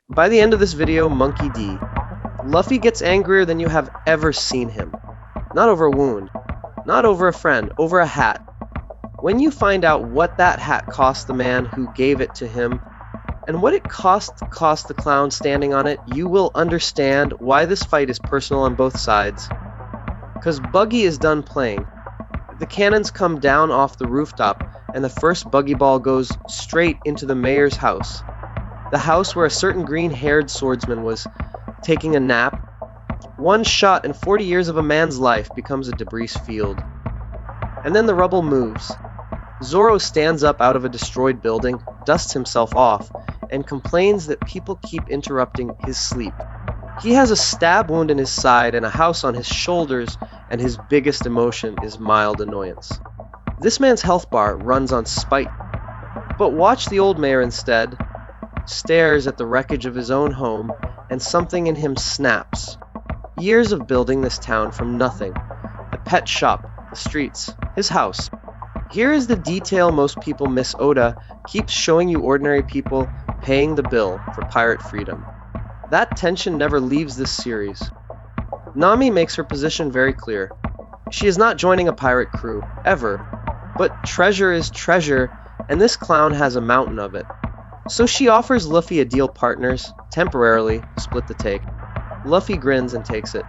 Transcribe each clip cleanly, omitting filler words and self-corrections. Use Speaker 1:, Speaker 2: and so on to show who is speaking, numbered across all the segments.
Speaker 1: By the end of this video, Monkey D, Luffy gets angrier than you have ever seen him. Not over a wound, not over a friend, over a hat. When you find out what that hat cost the man who gave it to him, and what it cost the clown standing on it, you will understand why this fight is personal on both sides. Because Buggy is done playing. The cannons come down off the rooftop, and the first Buggy ball goes straight into the mayor's house. The house where a certain green-haired swordsman was taking a nap. One shot and 40 years of a man's life becomes a debris field. And then the rubble moves. Zoro stands up out of a destroyed building, dusts himself off, and complains that people keep interrupting his sleep. He has a stab wound in his side and a house on his shoulders, and his biggest emotion is mild annoyance. This man's health bar runs on spite. But watch the old mayor instead, stares at the wreckage of his own home, and something in him snaps. Years of building this town from nothing. The pet shop, the streets, his house. Here is the detail most people miss. Oda keeps showing you ordinary people paying the bill for pirate freedom. That tension never leaves this series. Nami makes her position very clear. She is not joining a pirate crew, ever. But treasure is treasure, and this clown has a mountain of it. So she offers Luffy a deal partners, temporarily, split the take. Luffy grins and takes it.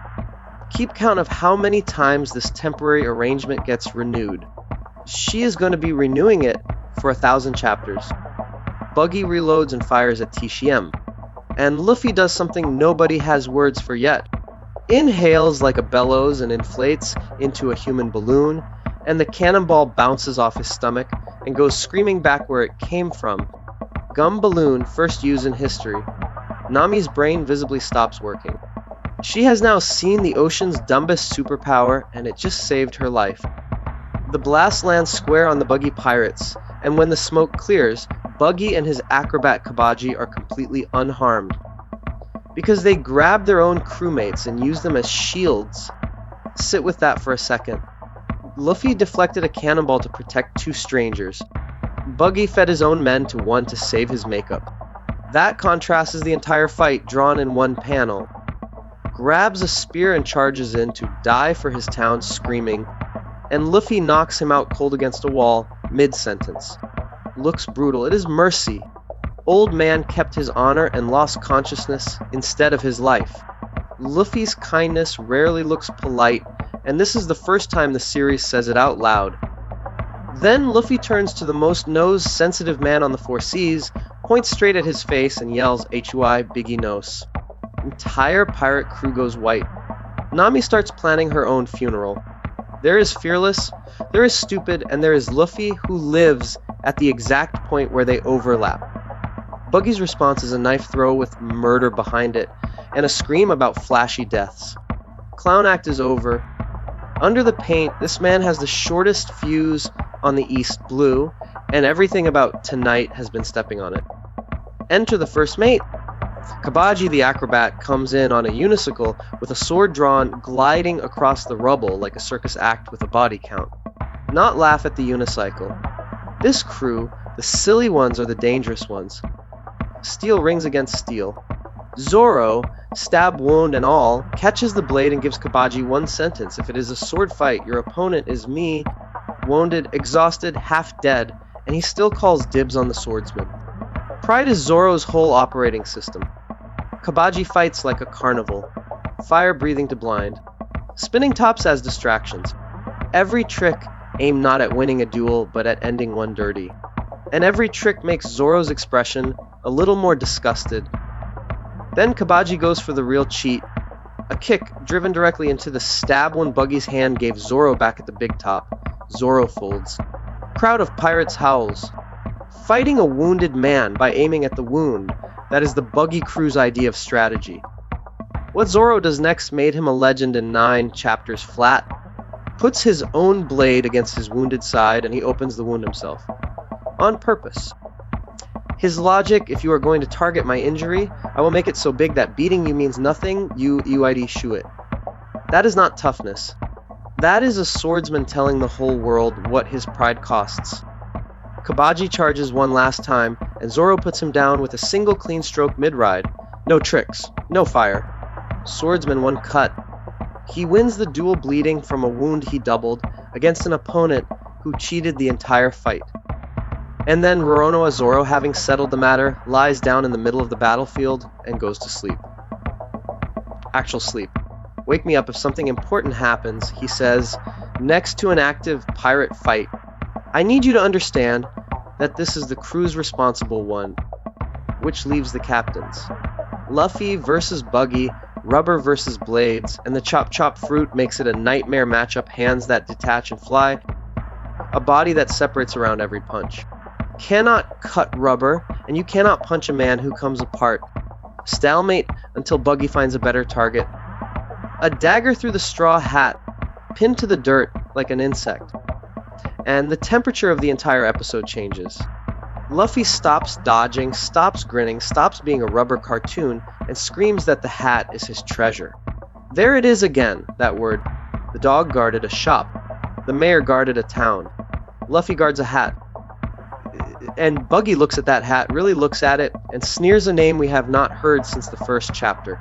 Speaker 1: Keep count of how many times this temporary arrangement gets renewed. She is going to be renewing it for 1,000 chapters. Buggy reloads and fires at TCM. And Luffy does something nobody has words for yet. Inhales like a bellows and inflates into a human balloon, and the cannonball bounces off his stomach and goes screaming back where it came from. Gum Balloon, first used in history. Nami's brain visibly stops working. She has now seen the ocean's dumbest superpower, and it just saved her life. The blast lands square on the Buggy pirates, and when the smoke clears, Buggy and his acrobat Kabaji are completely unharmed. Because they grab their own crewmates and use them as shields. Sit with that for a second. Luffy deflected a cannonball to protect two strangers. Buggy fed his own men to one to save his makeup. That contrasts the entire fight drawn in one panel. Grabs a spear and charges in to die for his town screaming, and Luffy knocks him out cold against a wall, mid-sentence. Looks brutal. It is mercy. Old man kept his honor and lost consciousness instead of his life. Luffy's kindness rarely looks polite, and this is the first time the series says it out loud. Then Luffy turns to the most nose-sensitive man on the four seas, points straight at his face, and yells HUI Biggie Nos. Entire pirate crew goes white. Nami starts planning her own funeral. There is Fearless, there is Stupid, and there is Luffy, who lives at the exact point where they overlap. Buggy's response is a knife throw with murder behind it, and a scream about flashy deaths. Clown act is over. Under the paint, this man has the shortest fuse on the East Blue, and everything about tonight has been stepping on it. Enter the first mate. Kabaji the acrobat comes in on a unicycle with a sword drawn, gliding across the rubble like a circus act with a body count. Not laugh at the unicycle. This crew, the silly ones, are the dangerous ones. Steel rings against steel. Zoro, stab wound and all, catches the blade and gives Kabaji one sentence. If it is a sword fight, your opponent is me, wounded, exhausted, half dead, and he still calls dibs on the swordsman. Pride is Zoro's whole operating system. Kabaji fights like a carnival. Fire breathing to blind. Spinning tops as distractions. Every trick aimed not at winning a duel, but at ending one dirty. And every trick makes Zoro's expression a little more disgusted. Then Kabaji goes for the real cheat. A kick driven directly into the stab when Buggy's hand gave Zoro back at the big top. Zoro folds. Crowd of pirates howls. Fighting a wounded man by aiming at the wound, that is the Buggy crew's idea of strategy. What Zoro does next made him a legend in 9 chapters flat. Puts his own blade against his wounded side and he opens the wound himself. On purpose. His logic, if you are going to target my injury, I will make it so big that beating you means nothing, you UID shoo it. That is not toughness. That is a swordsman telling the whole world what his pride costs. Kabaji charges one last time, and Zoro puts him down with a single clean stroke mid-ride, No tricks, no fire. Swordsman one cut. He wins the duel bleeding from a wound he doubled against an opponent who cheated the entire fight. And then Roronoa Zoro, having settled the matter, lies down in the middle of the battlefield and goes to sleep. Actual sleep. Wake me up if something important happens, he says, next to an active pirate fight. I need you to understand that this is the crew's responsible one, which leaves the captains. Luffy versus Buggy, rubber versus blades, and the chop chop fruit makes it a nightmare matchup, hands that detach and fly, a body that separates around every punch. Cannot cut rubber, and you cannot punch a man who comes apart. Stalemate until Buggy finds a better target. A dagger through the straw hat, pinned to the dirt like an insect. And the temperature of the entire episode changes. Luffy stops dodging, stops grinning, stops being a rubber cartoon, and screams that the hat is his treasure. There it is again, that word. The dog guarded a shop. The mayor guarded a town. Luffy guards a hat. And Buggy looks at that hat, really looks at it, and sneers a name we have not heard since the first chapter.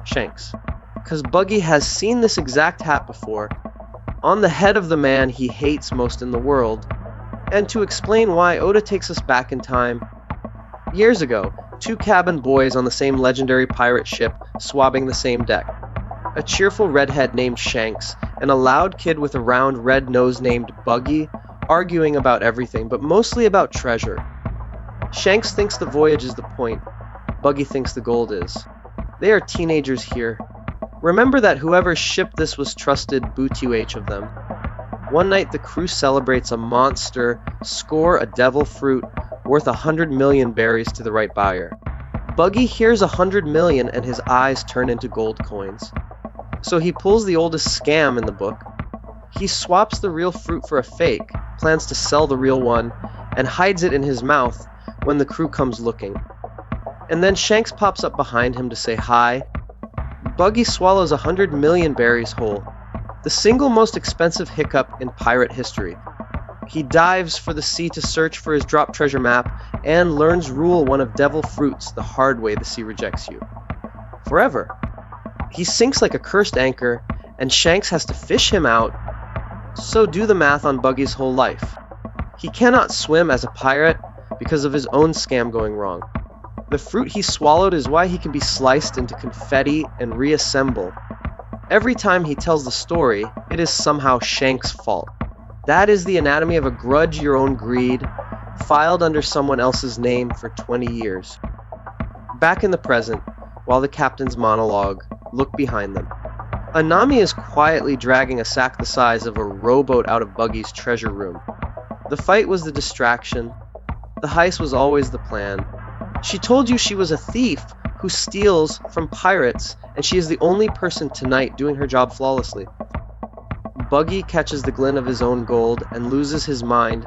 Speaker 1: Shanks. Because Buggy has seen this exact hat before, on the head of the man he hates most in the world. And to explain why, Oda takes us back in time. Years ago, two cabin boys on the same legendary pirate ship, swabbing the same deck. A cheerful redhead named Shanks, and a loud kid with a round red nose named Buggy, arguing about everything, but mostly about treasure. Shanks thinks the voyage is the point. Buggy thinks the gold is. They are teenagers here. Remember that whoever shipped this was trusted booty of them. One night the crew celebrates a monster, score a devil fruit worth 100 million berries to the right buyer. Buggy hears 100 million and his eyes turn into gold coins. So he pulls the oldest scam in the book. He swaps the real fruit for a fake, plans to sell the real one, and hides it in his mouth when the crew comes looking. And then Shanks pops up behind him to say hi. Buggy swallows 100 million berries whole, the single most expensive hiccup in pirate history. He dives for the sea to search for his dropped treasure map and learns rule one of devil fruits the hard way the sea rejects you. Forever. He sinks like a cursed anchor, and Shanks has to fish him out. So do the math on Buggy's whole life. He cannot swim as a pirate because of his own scam going wrong. The fruit he swallowed is why he can be sliced into confetti and reassemble. Every time he tells the story, it is somehow Shanks' fault. That is the anatomy of a grudge your own greed, filed under someone else's name for 20 years. Back in the present, while the captains monologue, look behind them. Anami is quietly dragging a sack the size of a rowboat out of Buggy's treasure room. The fight was the distraction. The heist was always the plan. She told you she was a thief who steals from pirates, and she is the only person tonight doing her job flawlessly. Buggy catches the glint of his own gold and loses his mind.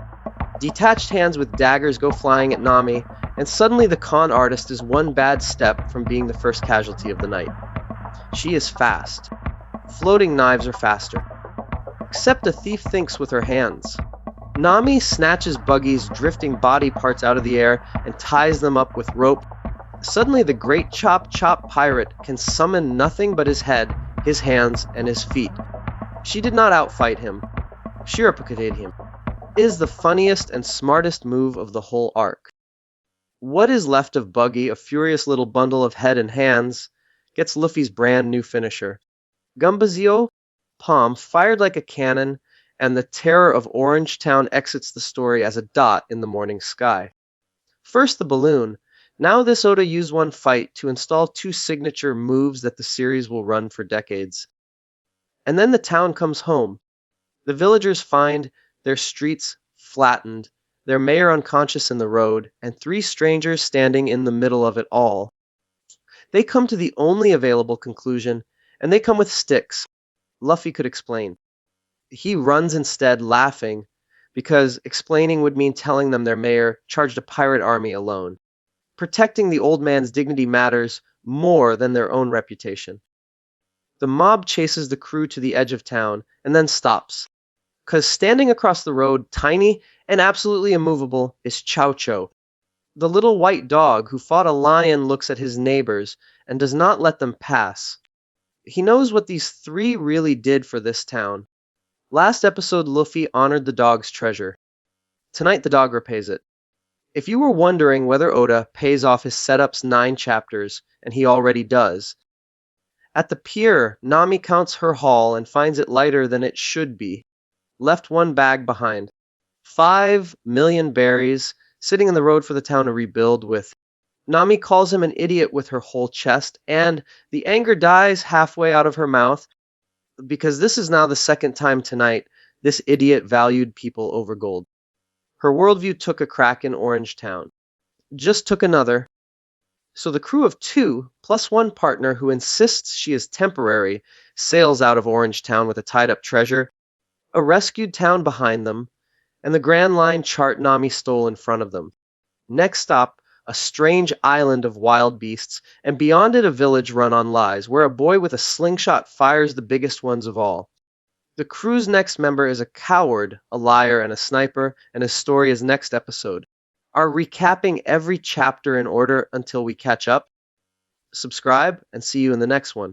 Speaker 1: Detached hands with daggers go flying at Nami, and suddenly the con artist is one bad step from being the first casualty of the night. She is fast. Floating knives are faster. Except a thief thinks with her hands. Nami snatches Buggy's drifting body parts out of the air and ties them up with rope. Suddenly the great Chop Chop pirate can summon nothing but his head, his hands, and his feet. She did not outfight him. Shirapukaded him. It is the funniest and smartest move of the whole arc. What is left of Buggy, a furious little bundle of head and hands, gets Luffy's brand new finisher. Gumbazio, palm fired like a cannon, and the terror of Orange Town exits the story as a dot in the morning sky. First the balloon. Now this Oda used one fight to install two signature moves that the series will run for decades. And then the town comes home. The villagers find their streets flattened, their mayor unconscious in the road, and three strangers standing in the middle of it all. They come to the only available conclusion, and they come with sticks. Luffy could explain. He runs instead, laughing, because explaining would mean telling them their mayor charged a pirate army alone. Protecting the old man's dignity matters more than their own reputation. The mob chases the crew to the edge of town, and then stops. Because standing across the road, tiny and absolutely immovable, is Chow Chow. The little white dog who fought a lion looks at his neighbors and does not let them pass. He knows what these three really did for this town. Last episode, Luffy honored the dog's treasure. Tonight, the dog repays it. If you were wondering whether Oda pays off his setup's 9 chapters, and he already does, at the pier, Nami counts her haul and finds it lighter than it should be. Left one bag behind. 5 million berries, sitting in the road for the town to rebuild with. Nami calls him an idiot with her whole chest, and the anger dies halfway out of her mouth, because this is now the second time tonight this idiot valued people over gold. Her worldview took a crack in Orange Town. Just took another. So the crew of 2, plus one partner who insists she is temporary, sails out of Orange Town with a tied-up treasure, a rescued town behind them, and the Grand Line chart Nami stole in front of them. Next stop, a strange island of wild beasts, and beyond it a village run on lies, where a boy with a slingshot fires the biggest ones of all. The crew's next member is a coward, a liar, and a sniper, and his story is next episode. Are recapping every chapter in order until we catch up. Subscribe, and see you in the next one.